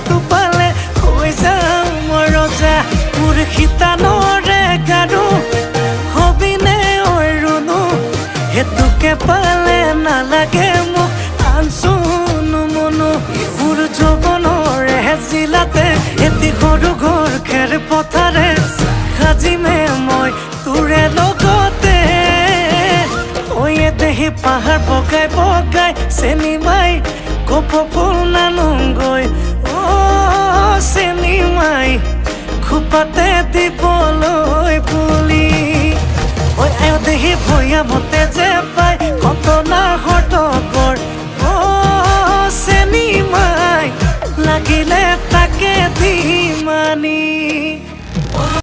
তো পালে হৈ যাওঁ মই ৰজা মোৰ শিতানৰে গাৰু হবিনে ঐ ৰুণু হেতুকে পালে নালাগে মোক আনচুনো মনো মোৰ যৌৱনৰে জিলাতে এটি সৰু ঘৰ খেৰ পথাৰে সাজিমে মই তোৰে লগতে দেহি পাহাৰ বগাই বগাই চেনি মাই কপৌ ফুল নানোগৈ চেনি মাই খোপাতে দিবলৈ পুলি আয় দেহি ভৈয়ামতে যে পাই কত নাহৰ